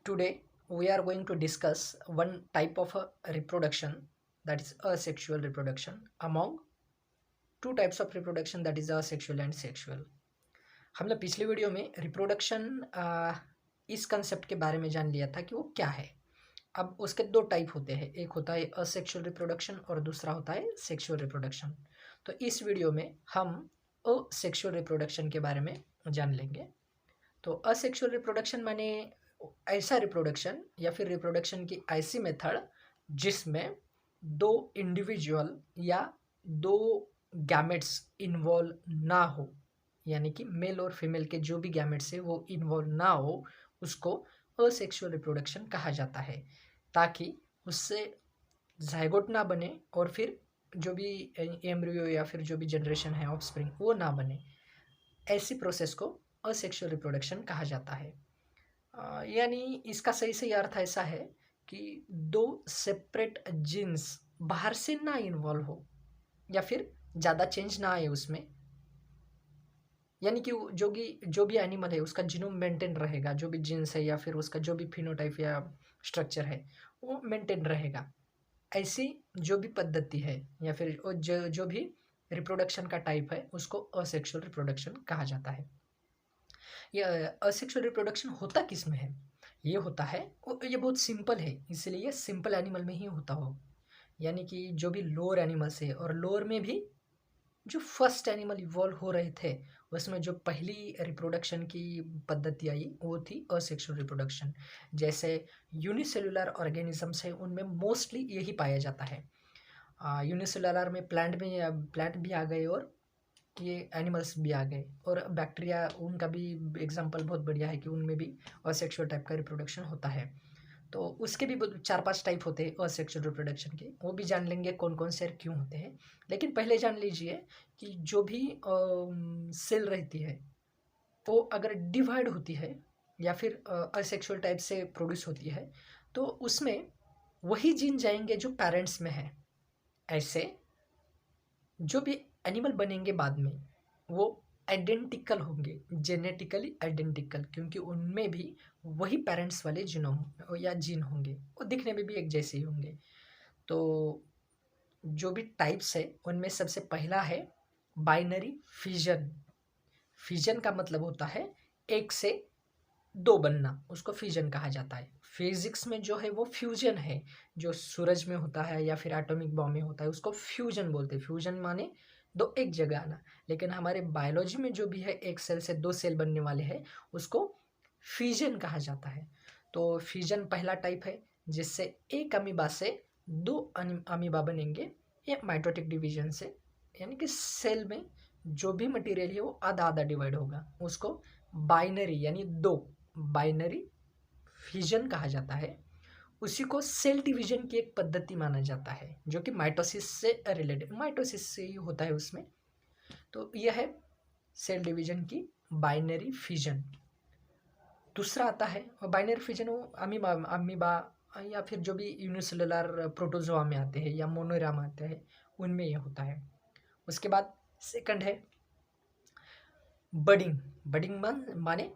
Today we are going to discuss one type of a reproduction, that is asexual reproduction, among two types of reproduction, that is asexual and sexual. हमने पिछले video में reproduction इस concept के बारे में जान लिया था कि वो क्या है। अब उसके दो टाइप होते हैं, एक होता है असेक्सुअल रिप्रोडक्शन और दूसरा होता है सेक्सुअल रिप्रोडक्शन। तो इस वीडियो में हम असेक्सुअल रिप्रोडक्शन के बारे में जान लेंगे। तो असेक्सुअल रिप्रोडक्शन माने ऐसा रिप्रोडक्शन या फिर रिप्रोडक्शन की ऐसी मेथड जिसमें दो इंडिविजुअल या दो गैमेट्स इन्वॉल्व ना हो, यानी कि मेल और फीमेल के जो भी गैमेट्स है वो इन्वॉल्व ना हो, उसको असेक्सुअल रिप्रोडक्शन कहा जाता है, ताकि उससे जाइगोट ना बने और फिर जो भी एम्ब्रियो या फिर जो भी जनरेशन है ऑफस्प्रिंग वो ना बने। ऐसी प्रोसेस को असेक्सुअल रिप्रोडक्शन कहा जाता है। यानी इसका सही सही अर्थ ऐसा है कि दो सेपरेट जीन्स बाहर से ना इन्वॉल्व हो या फिर ज़्यादा चेंज ना आए उसमें, यानी कि जो भी एनिमल है उसका जीनोम मेंटेन रहेगा, जो भी जीन्स है या फिर उसका जो भी फिनोटाइप या स्ट्रक्चर है वो मेंटेन रहेगा। ऐसी जो भी पद्धति है या फिर जो भी रिप्रोडक्शन का टाइप है उसको असेक्सुअल रिप्रोडक्शन कहा जाता है। ये असेक्सुअल रिप्रोडक्शन होता किस में है? ये होता है, ये बहुत सिंपल है, इसलिए ये सिंपल एनिमल में ही होता हो, यानी कि जो भी लोअर एनिमल्स है और लोअर में भी जो फर्स्ट एनिमल इवॉल्व हो रहे थे उसमें जो पहली रिप्रोडक्शन की पद्धति आई वो थी असेक्सुअल रिप्रोडक्शन। जैसे यूनिसेलुलर ऑर्गेनिजम्स है उनमें मोस्टली यही पाया जाता है। यूनिसेलुलर में प्लांट भी आ गए और ये एनिमल्स भी आ गए, और बैक्टीरिया उनका भी एग्जांपल बहुत बढ़िया है कि उनमें भी असेक्सुअल टाइप का रिप्रोडक्शन होता है। तो उसके भी 4-5 टाइप होते हैं असेक्सुअल रिप्रोडक्शन के, वो भी जान लेंगे कौन कौन से और क्यों होते हैं। लेकिन पहले जान लीजिए कि जो भी सेल रहती है वो अगर डिवाइड होती है या फिर असेक्सुअल टाइप से प्रोड्यूस होती है तो उसमें वही जीन जाएंगे जो पेरेंट्स में है। ऐसे जो भी एनिमल बनेंगे बाद में वो आइडेंटिकल होंगे, जेनेटिकली आइडेंटिकल, क्योंकि उनमें भी वही पेरेंट्स वाले जीनोम या जीन होंगे, वो दिखने में भी एक जैसे ही होंगे। तो जो भी टाइप्स है उनमें सबसे पहला है बाइनरी फिजन। फिजन का मतलब होता है एक से दो बनना, उसको फ्यूजन कहा जाता है। फिजिक्स में जो है वो फ्यूजन है, जो सूरज में होता है या फिर एटॉमिक बॉम्ब में होता है उसको फ्यूजन बोलते हैं। फ्यूजन माने दो एक जगह आना, लेकिन हमारे बायोलॉजी में जो भी है एक सेल से दो सेल बनने वाले हैं उसको फ्यूजन कहा जाता है। तो फ्यूजन पहला टाइप है जिससे एक अमीबा से दो अमीबा बनेंगे, ये माइटोटिक डिवीजन से, यानी कि सेल में जो भी मटेरियल है वो आधा आधा डिवाइड होगा, उसको बाइनरी यानी दो, बाइनरी फिजन कहा जाता है। उसी को सेल डिवीजन की एक पद्धति माना जाता है जो कि माइटोसिस से रिलेटेड, माइटोसिस से ही होता है उसमें। तो यह है सेल डिवीजन की बाइनरी फिजन। दूसरा आता है बाइनरी फिजन, वो अमीबा अमीबा या फिर जो भी यूनिसेलुलर प्रोटोजोआ में आते हैं या मोनोरा में आते हैं उनमें यह होता है। उसके बाद सेकंड है बडिंग। बडिंग माने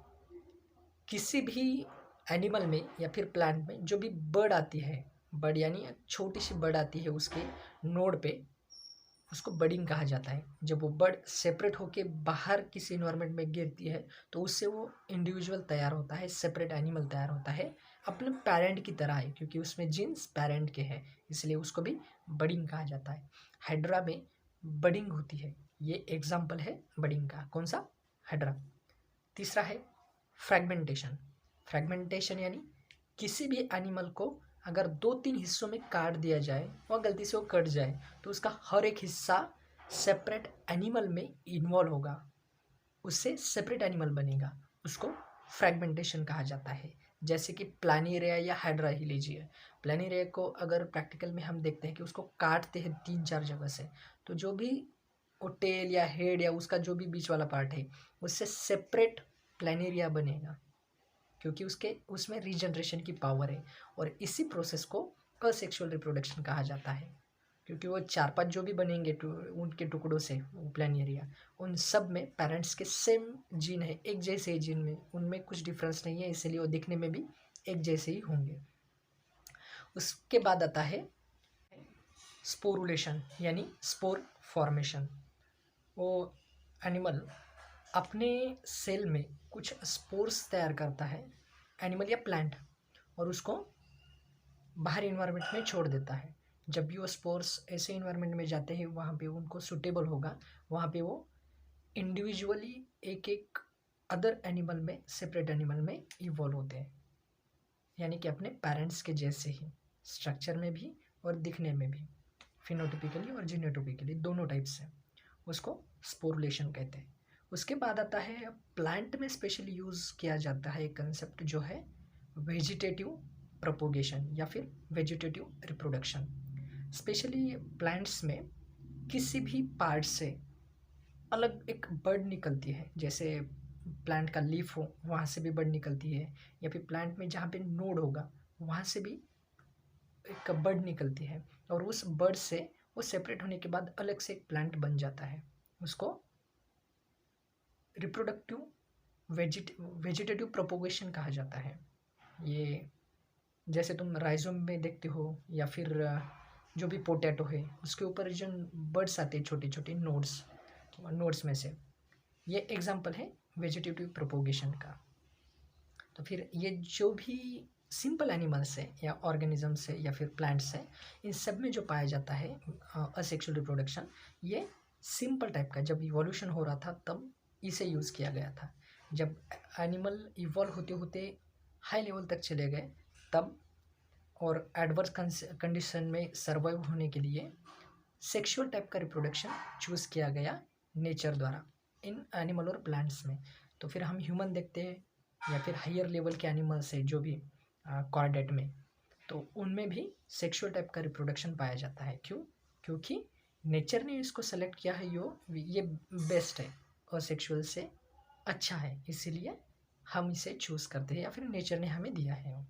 किसी भी एनिमल में या फिर प्लांट में जो भी बर्ड आती है, बर्ड यानी छोटी सी बर्ड आती है उसके नोड पे, उसको बडिंग कहा जाता है। जब वो बर्ड सेपरेट होके बाहर किसी इन्वायरमेंट में गिरती है तो उससे वो इंडिविजुअल तैयार होता है, सेपरेट एनिमल तैयार होता है, अपने पेरेंट की तरह है, क्योंकि उसमें जीन्स पेरेंट के हैं, इसलिए उसको भी बडिंग कहा जाता है। हाइड्रा में बडिंग होती है, ये एग्जाम्पल है बडिंग का। कौन सा? हाइड्रा। तीसरा है फ्रैगमेंटेशन। फ्रैगमेंटेशन यानी किसी भी एनिमल को अगर 2-3 हिस्सों में काट दिया जाए और गलती से वो कट जाए तो उसका हर एक हिस्सा सेपरेट एनिमल में इन्वॉल्व होगा, उससे सेपरेट एनिमल बनेगा, उसको फ्रैगमेंटेशन कहा जाता है। जैसे कि प्लानिरिया या हाइड्रा ही लीजिए। प्लानिरिया को अगर प्रैक्टिकल में हम देखते हैं कि उसको काटते हैं 3-4 जगह से, तो जो भी वो टेल या हेड या उसका जो भी बीच वाला पार्ट है उससे सेपरेट प्लानिरिया बनेगा, क्योंकि उसके उसमें रीजनरेशन की पावर है। और इसी प्रोसेस को असेक्सुअल रिप्रोडक्शन कहा जाता है, क्योंकि वो 4-5 जो भी बनेंगे उनके टुकड़ों से वो प्लानिरिया, उन सब में पेरेंट्स के सेम जीन है, एक जैसे जीन में उनमें कुछ डिफरेंस नहीं है, इसलिए वो दिखने में भी एक जैसे ही होंगे। उसके बाद आता है स्पोरुलेशन यानी स्पोर फॉर्मेशन। वो एनिमल अपने सेल में कुछ स्पोर्स तैयार करता है, एनिमल या प्लांट, और उसको बाहर इन्वायरमेंट में छोड़ देता है। जब भी वो स्पोर्स ऐसे इन्वायरमेंट में जाते हैं वहाँ पे उनको सूटेबल होगा, वहाँ पे वो इंडिविजुअली एक एक अदर एनिमल में, सेपरेट एनिमल में इवॉल्व होते हैं, यानी कि अपने पेरेंट्स के जैसे ही स्ट्रक्चर में भी और दिखने में भी, फिनोटिपिकली और जीनोटिपिकली दोनों टाइप से। उसको स्पोरुलेशन कहते हैं। उसके बाद आता है प्लांट में स्पेशली यूज़ किया जाता है एक कंसेप्ट जो है वेजिटेटिव प्रोपोगेशन या फिर वेजिटेटिव रिप्रोडक्शन। स्पेशली प्लांट्स में किसी भी पार्ट से अलग एक बर्ड निकलती है, जैसे प्लांट का लीफ हो वहाँ से भी बर्ड निकलती है, या फिर प्लांट में जहाँ पे नोड होगा वहाँ से भी एक बर्ड निकलती है, और उस बर्ड से वो सेपरेट होने के बाद अलग से एक प्लांट बन जाता है। उसको रिप्रोडक्टिव वेजिटेटिव प्रोपोगेशन कहा जाता है। ये जैसे तुम राइजोम में देखते हो, या फिर जो भी पोटैटो है उसके ऊपर जो बर्ड्स आते हैं छोटे छोटे नोड्स में से, ये एग्जांपल है वेजिटेटिव प्रोपोगेशन का। तो फिर ये जो भी सिंपल एनिमल्स है या ऑर्गेनिजम्स है या फिर प्लांट्स है, इन सब में जो पाया जाता है असेक्सुअल रिप्रोडक्शन, ये सिंपल टाइप का जब इवोल्यूशन हो रहा था तब इसे यूज़ किया गया था। जब एनिमल इवॉल्व होते होते हाई लेवल तक चले गए तब, और एडवर्स कंडीशन में सर्वाइव होने के लिए सेक्सुअल टाइप का रिप्रोडक्शन चूज़ किया गया नेचर द्वारा इन एनिमल और प्लांट्स में। तो फिर हम ह्यूमन देखते हैं या फिर हायर लेवल के एनिमल्स है जो भी कॉर्डेट में, तो उनमें भी सेक्सुअल टाइप का रिप्रोडक्शन पाया जाता है। क्यों? क्योंकि नेचर ने इसको सेलेक्ट किया है, ये बेस्ट है और सेक्सुअल से अच्छा है, इसीलिए हम इसे चूज़ करते हैं या फिर नेचर ने हमें दिया है।